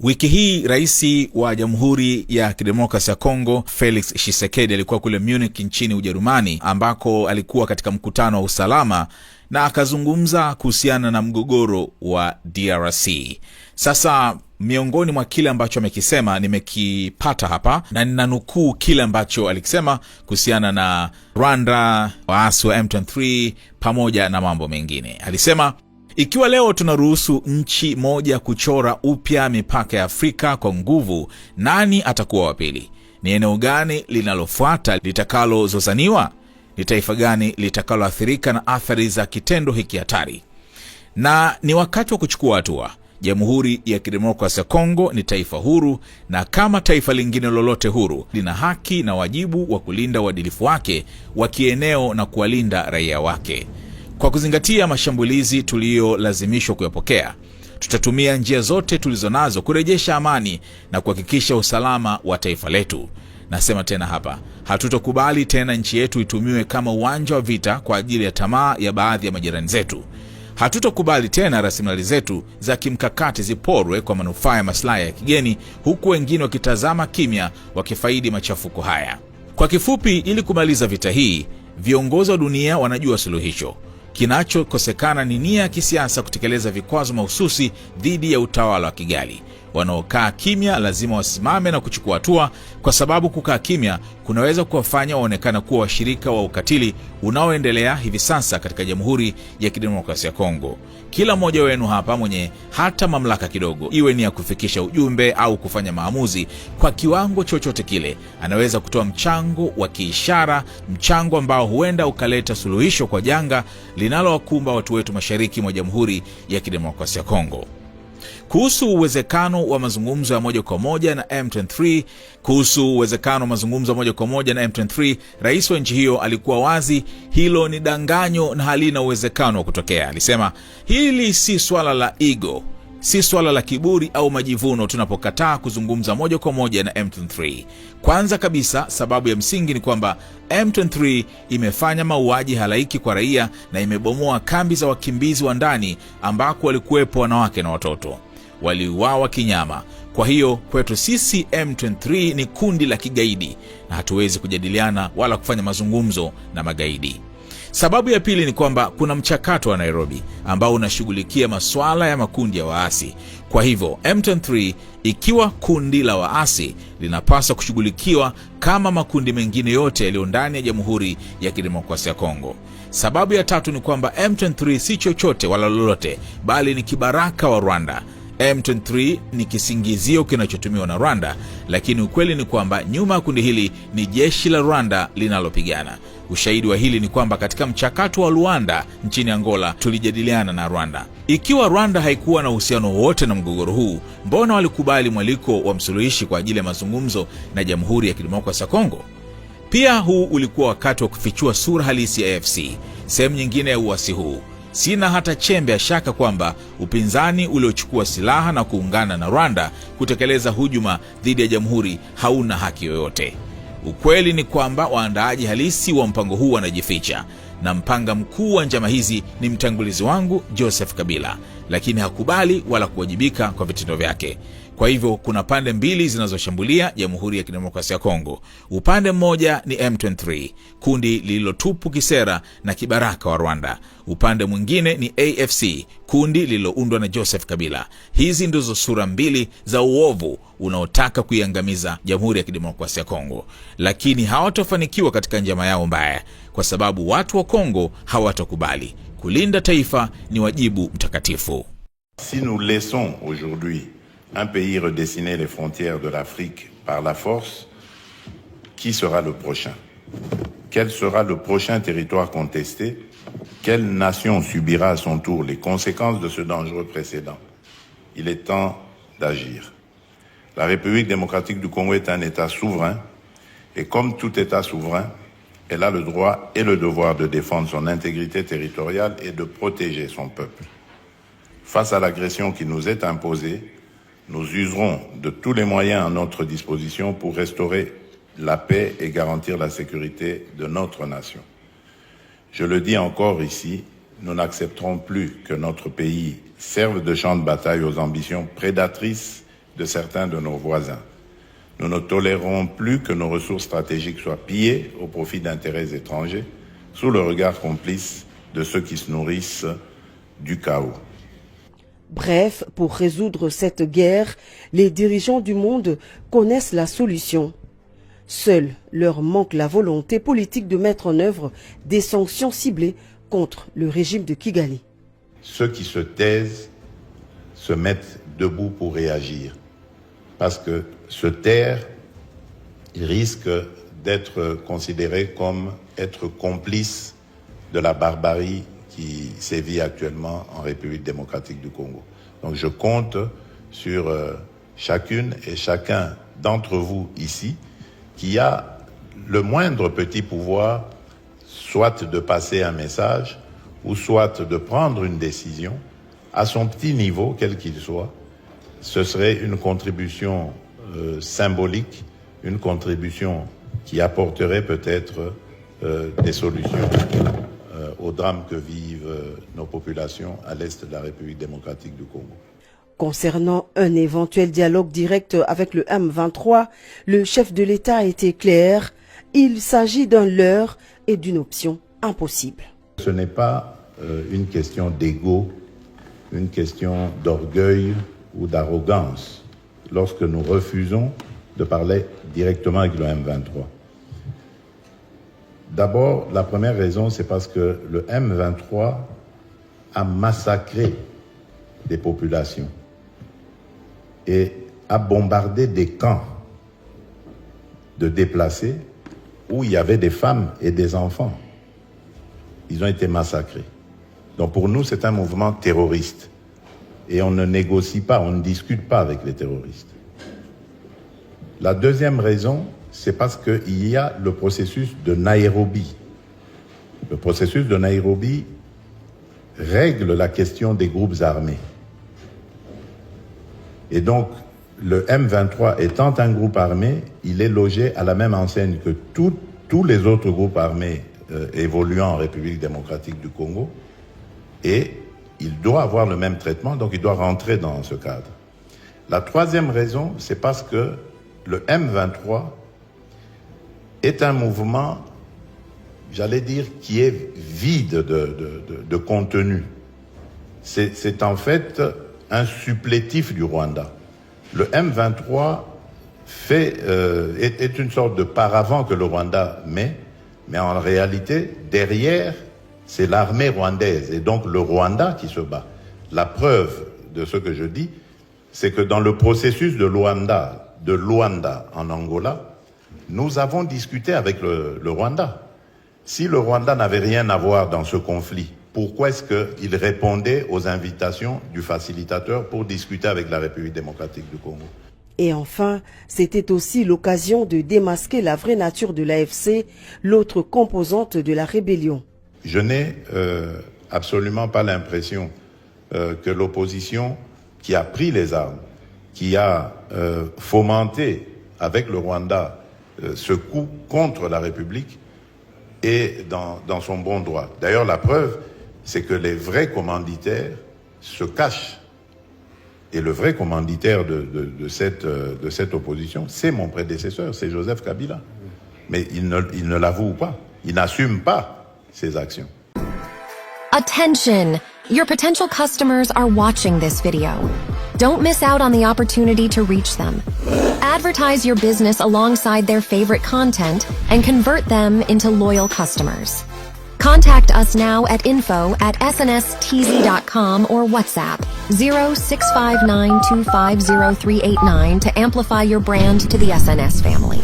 Wiki hii rais wa Jamhuri ya Kidemokrasia ya Kongo Felix Tshisekedi alikuwa kule Munich nchini Ujerumani, ambako alikuwa katika mkutano wa usalama na akazungumza kuhusiana na mgogoro wa DRC. Sasa miongoni mwa kile ambacho amekisema nimekipata hapa na ninanukuu kile ambacho alikisema kuhusiana na Rwanda, waasi wa M23 pamoja na mambo mengine. Alisema, ikiwa leo tunaruhusu nchi moja kuchora upya mipaka ya Afrika kwa nguvu, nani atakuwa wa pili? Ni eneo gani linalofuata litakalozozaniwa? Ni taifa gani litakaloathirika na athari za kitendo hiki hatari? Na ni wakati wa kuchukua hatua. Jamhuri ya Kidemokrasia ya Kongo ni taifa huru, na kama taifa lingine lolote huru, lina haki na wajibu wa kulinda uadilifu wake wa kieneo na kuwalinda raia wake. Kwa kuzingatia mashambulizi tuliyolazimishwa kuyapokea, tutatumia njia zote tulizonazo kurejesha amani na kuhakikisha usalama wa taifa letu. Nasema tena hapa, hatutokubali tena nchi yetu itumiwe kama uwanja wa vita kwa ajili ya tamaa ya baadhi ya majirani zetu. Hatutokubali tena rasilimali zetu za kimkakati ziporwe kwa manufaa ya maslahi ya kigeni, huku wengine wakitazama kimya wakifaidi machafuko haya. Kwa kifupi, ili kumaliza vita hii, viongozi wa dunia wanajua suluhisho. Kinachokosekana ni nia ya kisiasa kutekeleza vikwazo mahususi dhidi ya utawala wa Kigali. Wanaokaa kimya lazima wasimame na kuchukua hatua, kwa sababu kukaa kimya kunaweza kuwafanya waonekana kuwa washirika wa ukatili unaoendelea hivi sasa katika Jamhuri ya Kidemokrasia ya Kongo. Kila mmoja wenu hapa mwenye hata mamlaka kidogo, iwe ni ya kufikisha ujumbe au kufanya maamuzi kwa kiwango chochote kile, anaweza kutoa mchango wa kiishara, mchango ambao huenda ukaleta suluhisho kwa janga linalowakumba watu wetu mashariki mwa Jamhuri ya Kidemokrasia ya Kongo. Kuhusu uwezekano wa mazungumzo ya moja kwa moja na M23, rais wa nchi hiyo alikuwa wazi, hilo ni danganyo na halina uwezekano wa kutokea. Alisema, hili si swala la ego, si swala la kiburi au majivuno tunapokataa kuzungumza moja kwa moja na M23. Kwanza kabisa, sababu ya msingi ni kwamba M23 imefanya mauaji halaiki kwa raia na imebomoa kambi za wakimbizi wa ndani ambako walikuwepo wanawake na watoto. Waliuawa kinyama. Kwa hiyo kwetu sisi M23 ni kundi la kigaidi na hatuwezi kujadiliana wala kufanya mazungumzo na magaidi. Sababu ya pili ni kwamba kuna mchakato wa Nairobi ambao unashughulikia masuala ya makundi ya waasi. Kwa hivyo M23 ikiwa kundi la waasi, linapaswa kushughulikiwa kama makundi mengine yote yaliyo ndani ya Jamhuri ya Kidemokrasia ya Kongo. Sababu ya tatu ni kwamba M23 si chochote wala lolote, bali ni kibaraka wa Rwanda. M23 ni kisingizio kinachotumiwa na Rwanda, lakini ukweli ni kwamba nyuma ya kundi hili ni jeshi la Rwanda linalopigana. Ushahidi wa hili ni kwamba katika mchakato wa Luanda nchini Angola tulijadiliana na Rwanda. Ikiwa Rwanda haikuwa na uhusiano wote na mgogoro huu, mbona walikubali mwaliko wa msuluhishi kwa ajili ya mazungumzo na Jamhuri ya Kidemokrasia ya Kongo? Pia huu ulikuwa wakati wa kufichua sura halisi ya AFC, sehemu nyingine ya uasi huu. Sina hata chembe ya shaka kwamba upinzani uliochukua silaha na kuungana na Rwanda kutekeleza hujuma dhidi ya jamhuri hauna haki yoyote. Ukweli ni kwamba waandaaji halisi wa mpango huu wanajificha, na mpanga mkuu wa njama hizi ni mtangulizi wangu Joseph Kabila, lakini hakubali wala kuwajibika kwa vitendo vyake. Kwa hivyo kuna pande mbili zinazoshambulia Jamhuri ya Kidemokrasia ya Kongo. Upande mmoja ni M23, kundi lililotupu kisera na kibaraka wa Rwanda. Upande mwingine ni AFC, kundi lililoundwa na Joseph Kabila. Hizi ndizo sura mbili za uovu unaotaka kuiangamiza Jamhuri ya Kidemokrasia ya Kongo, lakini hawatafanikiwa katika njama yao mbaya, kwa sababu watu wa Kongo hawatakubali. Kulinda taifa ni wajibu mtakatifu. Si nous laissons aujourd'hui un pays redessiner les frontières de l'Afrique par la force, qui sera le prochain? Quel sera le prochain territoire contesté? Quelle nation subira à son tour les conséquences de ce dangereux précédent? Il est temps d'agir. La République démocratique du Congo est un État souverain, et comme tout État souverain, elle a le droit et le devoir de défendre son intégrité territoriale et de protéger son peuple. Face à l'agression qui nous est imposée, nous userons de tous les moyens à notre disposition pour restaurer la paix et garantir la sécurité de notre nation. Je le dis encore ici, nous n'accepterons plus que notre pays serve de champ de bataille aux ambitions prédatrices de certains de nos voisins. Nous ne tolérerons plus que nos ressources stratégiques soient pillées au profit d'intérêts étrangers, sous le regard complice de ceux qui se nourrissent du chaos. Bref, pour résoudre cette guerre, les dirigeants du monde connaissent la solution. Seul leur manque la volonté politique de mettre en œuvre des sanctions ciblées contre le régime de Kigali. Ceux qui se taisent se mettent debout pour réagir. Parce que se taire, il risque d'être considéré comme être complice de la barbarie qui sévit actuellement en République démocratique du Congo. Donc je compte sur chacune et chacun d'entre vous ici qui a le moindre petit pouvoir, soit de passer un message ou soit de prendre une décision à son petit niveau, quel qu'il soit. Ce serait une contribution symbolique, une contribution qui apporterait peut-être des solutions au drame que vivent nos populations à l'est de la République démocratique du Congo. Concernant un éventuel dialogue direct avec le M23, le chef de l'État a été clair. Il s'agit d'un leurre et d'une option impossible. Ce n'est pas une question d'ego, une question d'orgueil ou d'arrogance lorsque nous refusons de parler directement avec le M23. D'abord, la première raison, c'est parce que le M23 a massacré des populations et a bombardé des camps de déplacés où il y avait des femmes et des enfants. Ils ont été massacrés. Donc pour nous, c'est un mouvement terroriste. Et on ne négocie pas, on ne discute pas avec les terroristes. La deuxième raison, c'est parce qu'il y a le processus de Nairobi. Le processus de Nairobi règle la question des groupes armés. Et donc, le M23 étant un groupe armé, il est logé à la même enseigne que tous les autres groupes armés évoluant en République démocratique du Congo. Et il doit avoir le même traitement, donc il doit rentrer dans ce cadre. La troisième raison, c'est parce que le M23 est un mouvement, j'allais dire, qui est vide de contenu. C'est en fait un supplétif du Rwanda. Le M23 est une sorte de paravent que le Rwanda met, mais en réalité, derrière, c'est l'armée rwandaise et donc le Rwanda qui se bat. La preuve de ce que je dis, c'est que dans le processus de Luanda en Angola, nous avons discuté avec le Rwanda. Si le Rwanda n'avait rien à voir dans ce conflit, pourquoi est-ce qu'il répondait aux invitations du facilitateur pour discuter avec la République démocratique du Congo? Et enfin, c'était aussi l'occasion de démasquer la vraie nature de l'AFC, l'autre composante de la rébellion. Je n'ai absolument pas l'impression que l'opposition qui a pris les armes, qui a fomenté avec le Rwanda ce coup contre la République est dans son bon droit. D'ailleurs, la preuve, c'est que les vrais commanditaires se cachent. Et le vrai commanditaire de cette opposition, c'est mon prédécesseur, c'est Joseph Kabila. Mais il ne l'avoue pas, il n'assume pas ses actions. Attention! Your potential customers are watching this video. Don't miss out on the opportunity to reach them. Advertise your business alongside their favorite content and convert them into loyal customers. Contact us now at info@snstz.com or WhatsApp 0659250389 to amplify your brand to the SNS family.